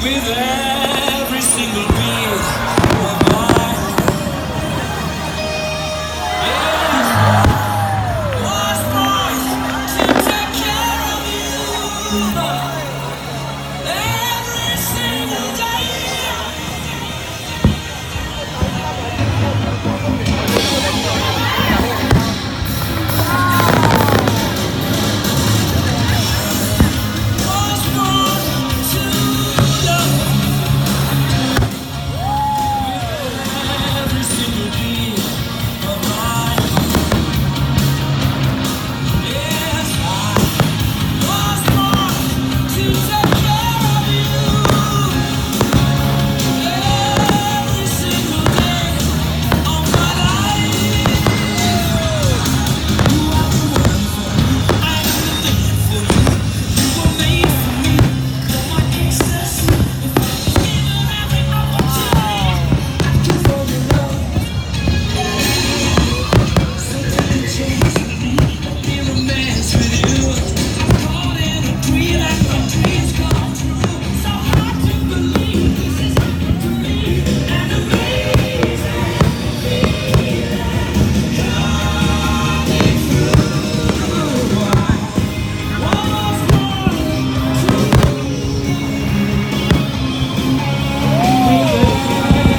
with every single beat of my was born to take care of you every single day. Was born to love every single beat of my yes. I was born to take care of you every single day of my life. You are the one for me. I am the thing for you. You were made for me. You're my ecstasy. If I was given every opportunity, I'd give all the love. So take a chance with me. Be romance with you. I'm caught in a dream like my dreams come true. So hard to believe this is happening to me. And amazing coming through. Was born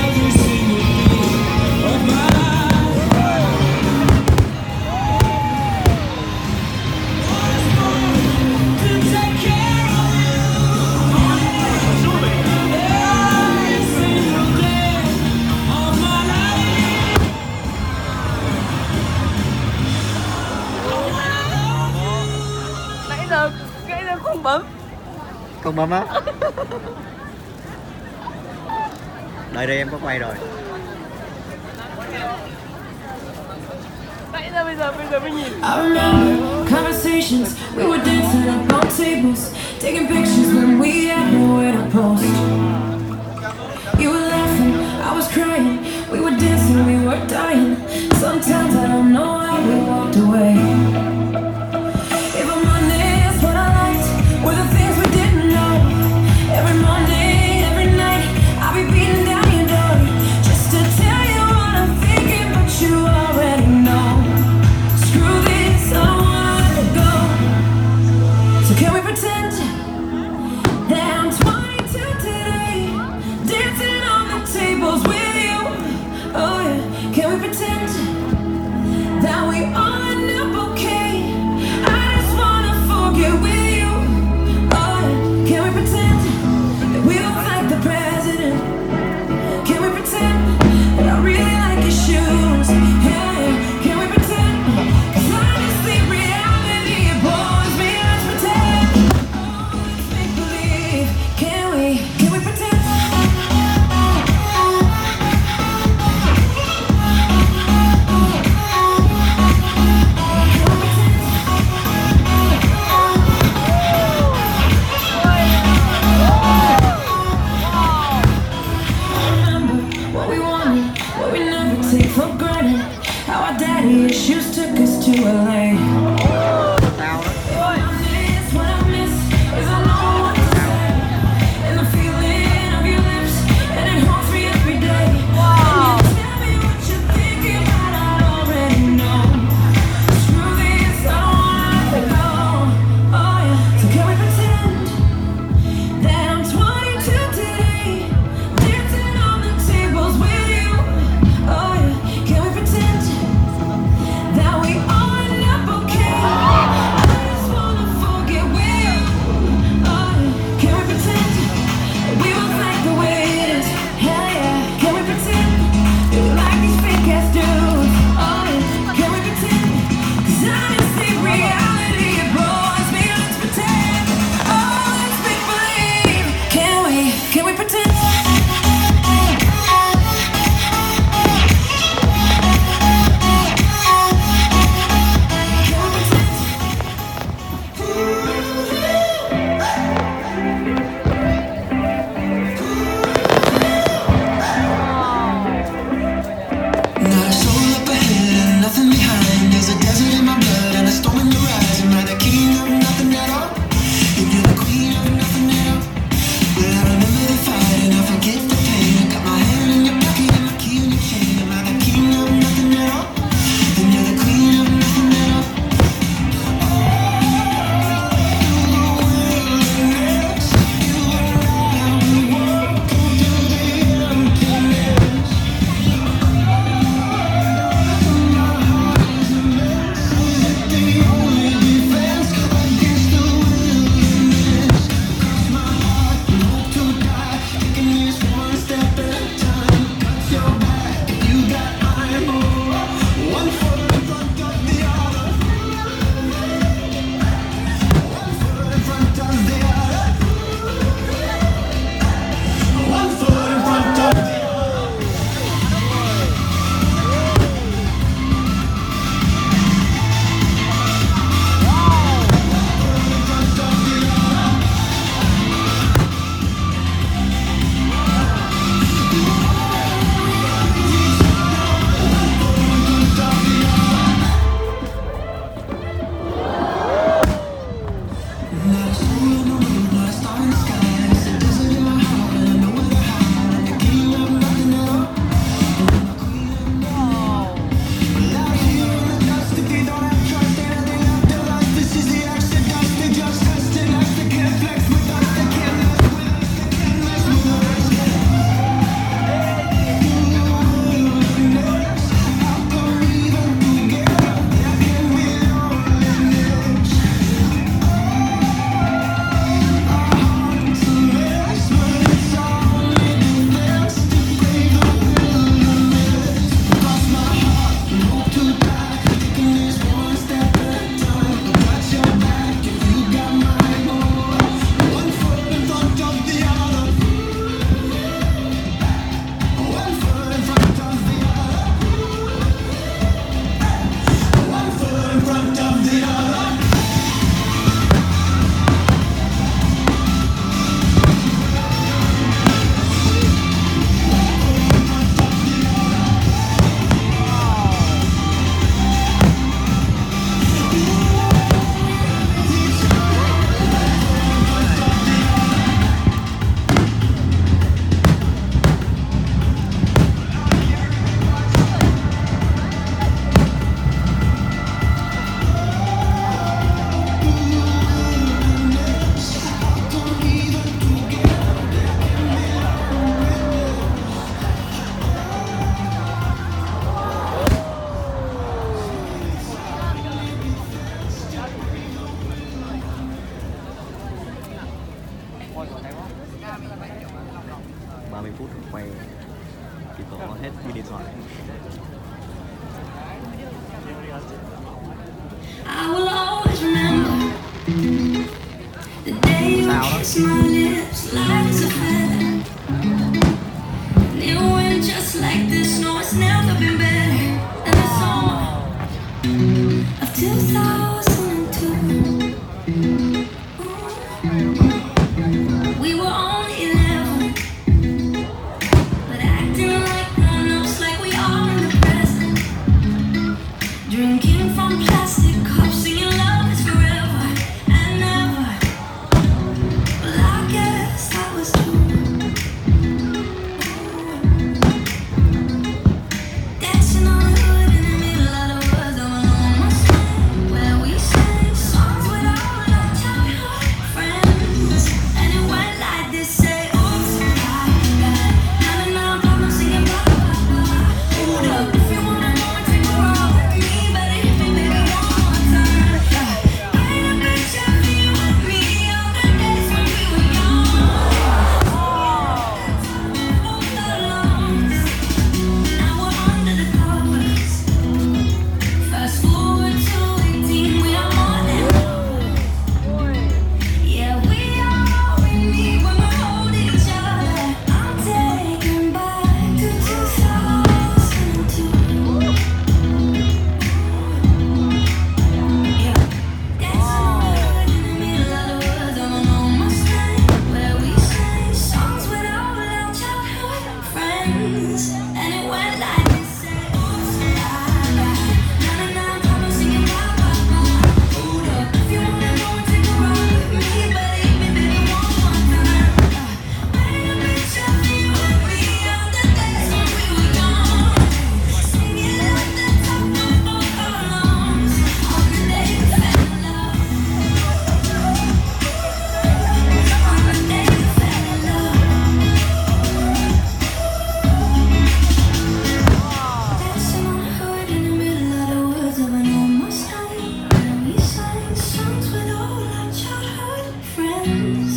every single beat of my was born to take care of you every single day of my life. Nãy giờ không bấm. Không bấm á. Đợi đây em có quay rồi. Nãy giờ bây giờ mới nhìn. I remember conversations, we were dancing up on tables, taking pictures when we had nowhere to post. You were laughing, I was crying, we were dancing, we were dying. Sometimes I don't know how we walked away. If I'm honest, what I liked were the things we didn't know. Every morning, every night, I'll be beating down your door just to tell you what I'm thinking, but you already know. Screw this, I don't wanna go. So phút quay chỉ có hết đi điện thoại. I will always remember the day you kissed my lips light as a feather. And it went just like this. No, it's never been better than the summer of 2002. We were only 11, but acting like grown-ups, like we are in the present. Drinking from plastic cups, singing love is forever and never. Well, I guess that was true. Dancing on the hood in the middle of the woods of an almost land where we sang songs with all our childhood friends. And it went like this, say, oops, I got 99 problems singing blah, blah, blah. Hold up, if you wanna go and take a ride with me, better hit me, baby, one more time. Paint a picture of you and me on the days when we were young. Both alone. Now we're under the covers. Fast forward to 18, we are more than lovers. Yeah, we are all we need when we hold each other. I'm taken back to 2002. Yeah, dancing on the hood in the middle of the woods of an almost land where we sang songs with all our childhood friends. And it went like this, say, oops, I got 99 problems singing blah, blah, blah. Hold up, if you wanna go and take a ride with me, better hit me, baby, one more time. Paint a picture of you and me on the days when we were young. Singing at the top of both our lungs on the day we fell in love. On the day we fell in love. Dancing on the hood in the middle of the woods of an almost land where we sang songs with all our childhood friends.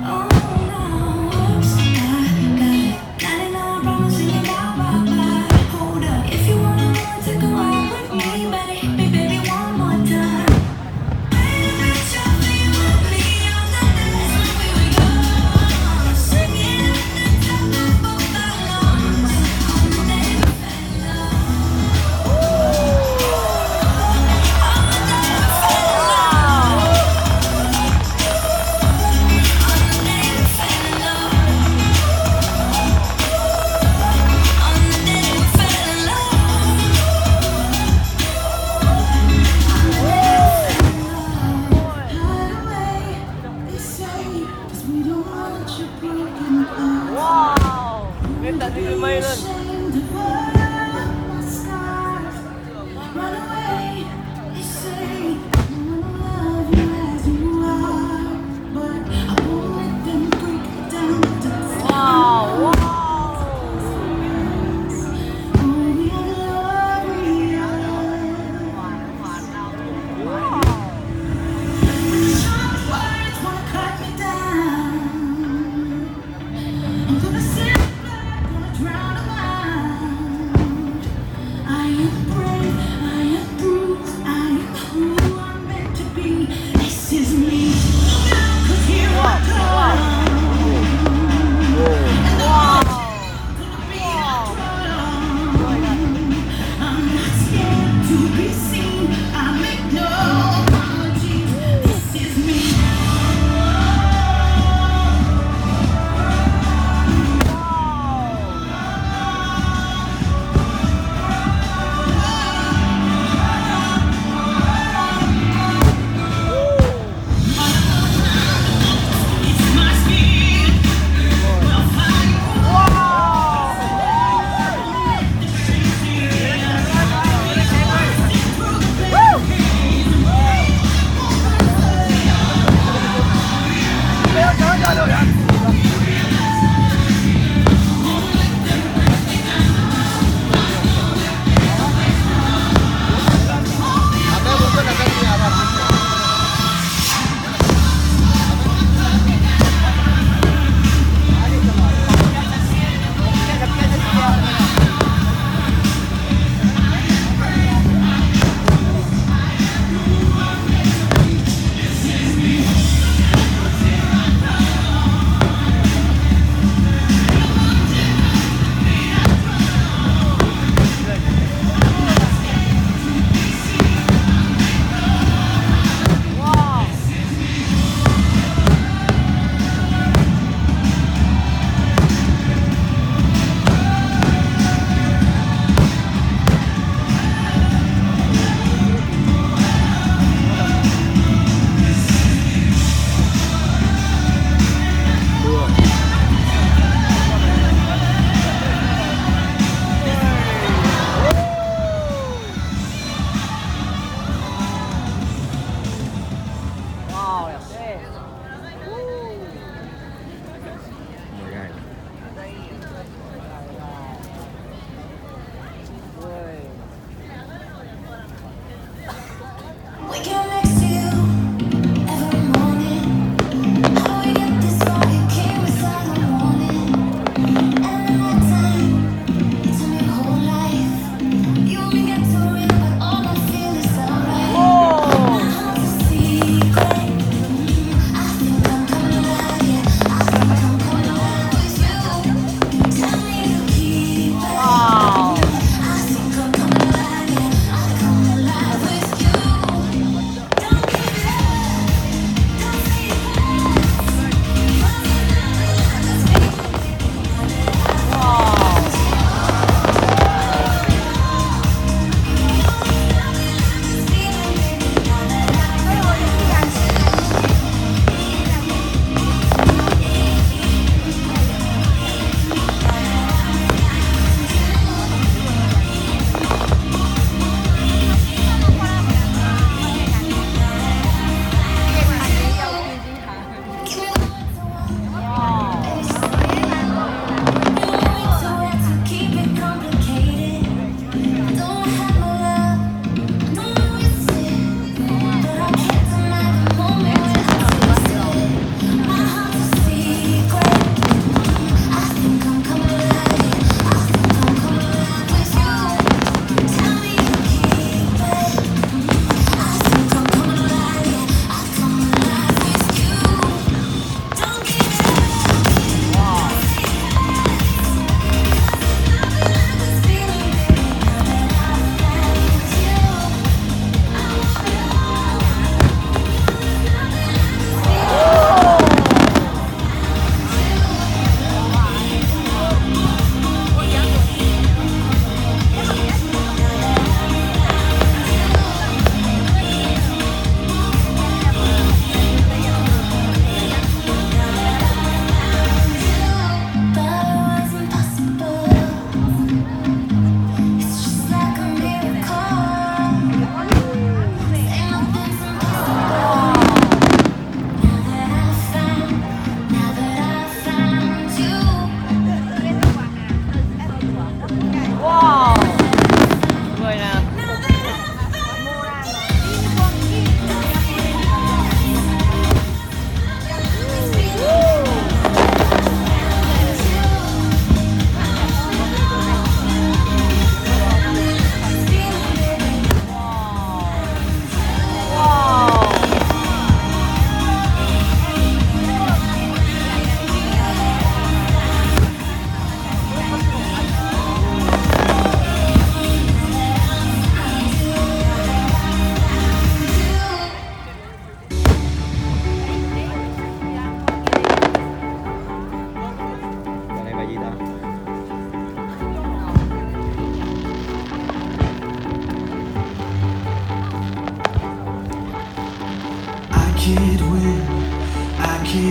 Oh, now, oops, I got 99 problems singing blah, blah, blah. Hold up, if you wanna go and take a ride with me, better hit me, baby, one more time. Paint a picture of you and me on the days when we were young. Singing at the top of both our lungs on the day we fell in love. Wow. Ganda ni Mayron. Wow. Wow. I'm gonna sit back, gonna drown a mind.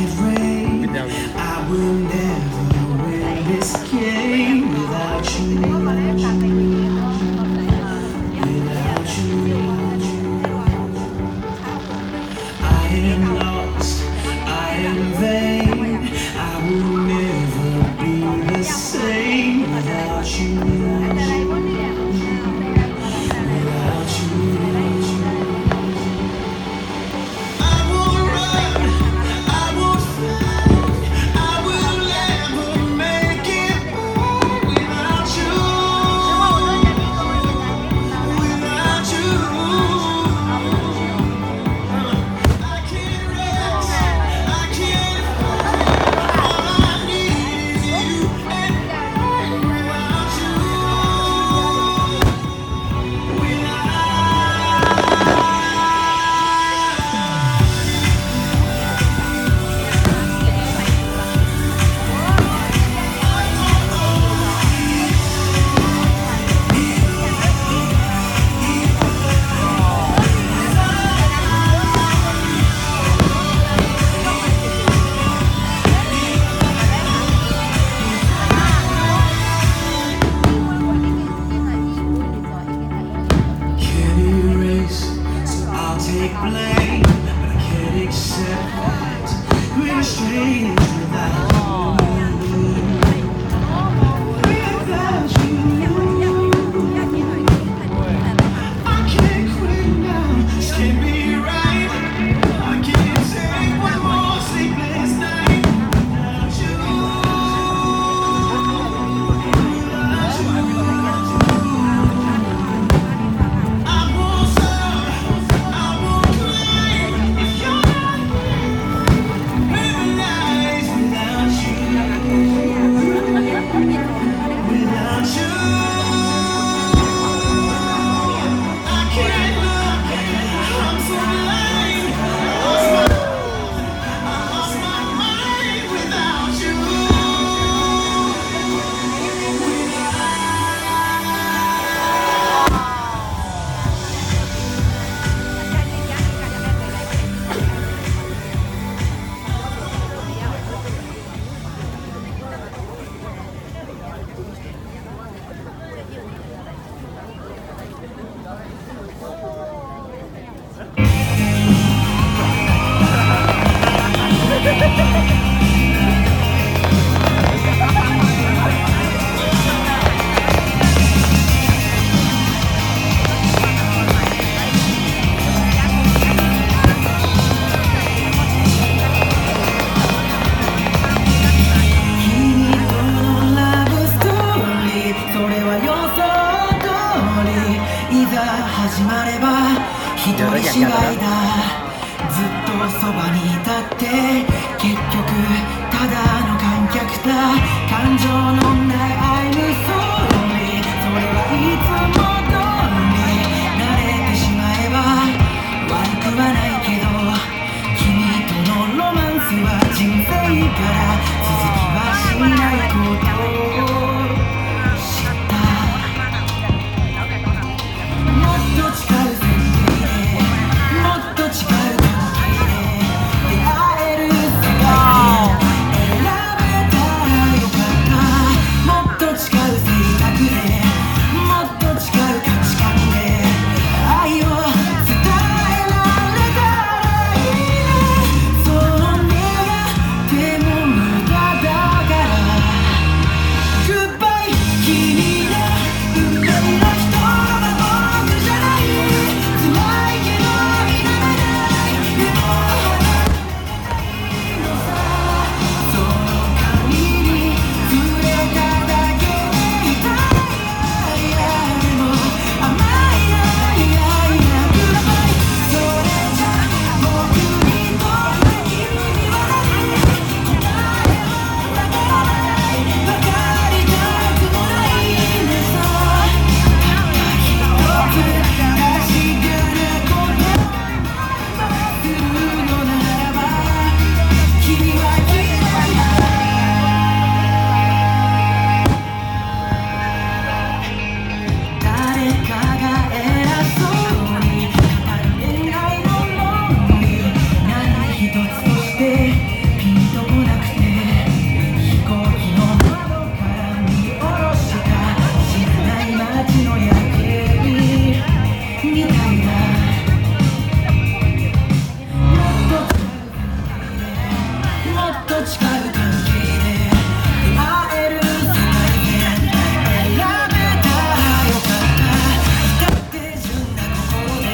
it rain. I will never win this game without you. Without you. I am lost, I am vain. I will never be the same without you. Without you. I will run, I will fight, I will never make it without you. Without you. I can't rest, I can't fight. All I need is you and without you. Can't erase, so I'll take blame. But I can't accept that we're strange without you. Without you. I can't quit now, this can't be right. I can't take one more sleepless night without you. I won't stop, I won't climb if you're not here. Living lives without you, without you. I can't look, I'm so blind. I lost my mind without you. 誓う関係で出会える世界線選べたらよかった至って純な心で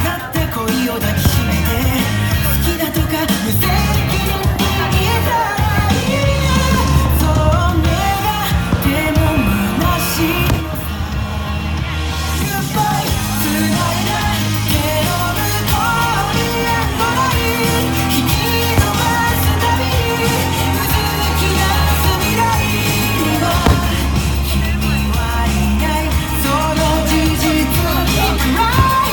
飾って恋を抱きしめて好きだとか無責任に言えたらいいそう願っても虚しいのさ Goodbye 繋いだ手の向こうにエンドライン引き伸ばすたびにうずき出す未来には君はいないその事実に暗い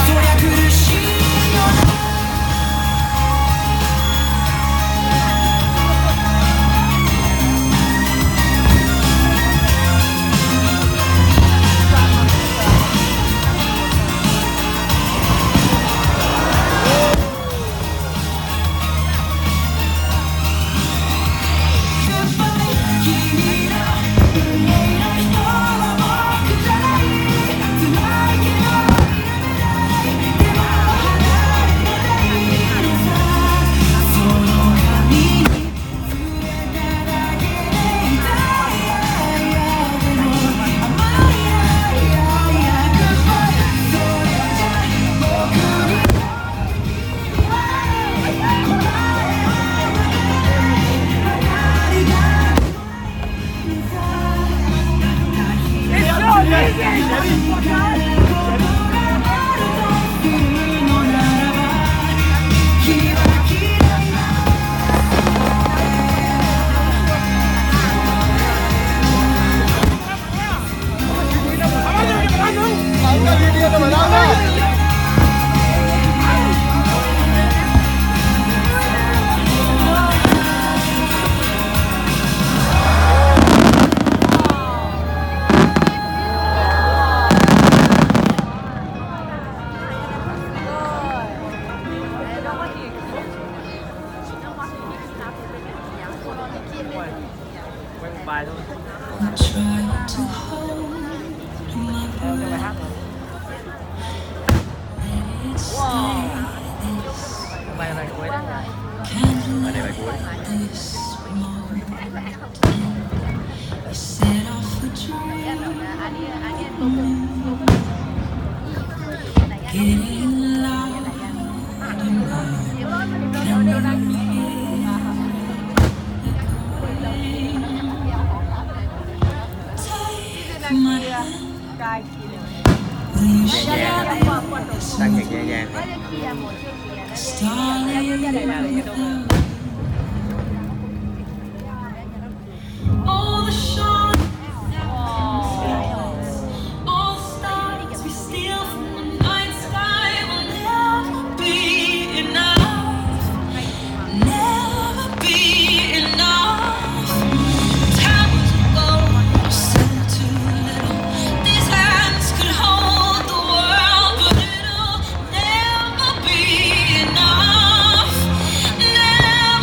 そりゃ苦しいよな 君の運命の人は僕じゃない辛いけどでも離れたいのさその髪に触れただけで痛いでも甘いGoodbye それじゃ僕にbài thôi. I'm trying to hold my breath. Let it stay this. Bài này cuối đấy. Can't Bài này bài let cuối. this moment. We set off a dream. Getting loud and loud. Can you hear? Take my hand. Will you share this Tăng nhạc nhẹ nhàng. starlight without all the shine, all the stars we steal from the night sky will never be enough, never be enough. Time was gold, said too little. These hands could hold the world, but it'll never be enough, never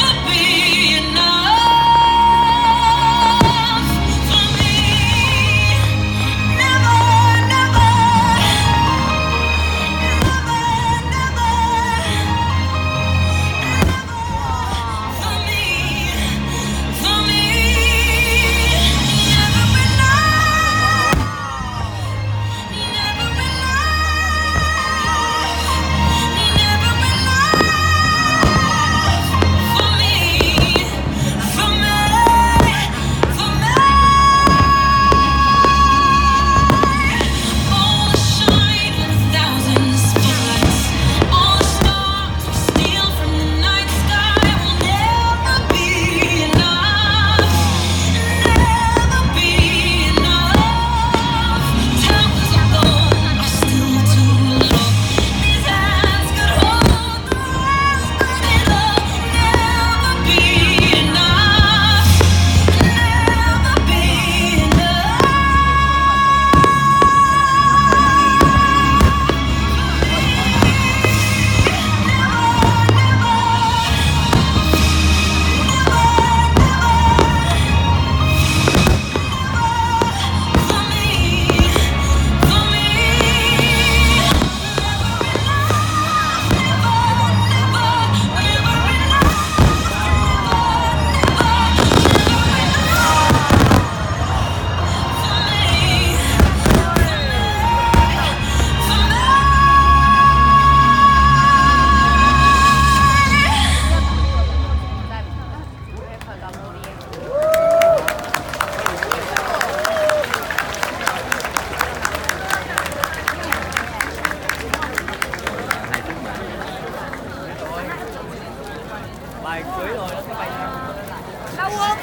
Lâu không?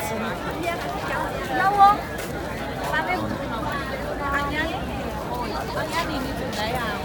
Lâu không? Bạn em ăn nhanh. Ăn nhanh thì mình đấy à.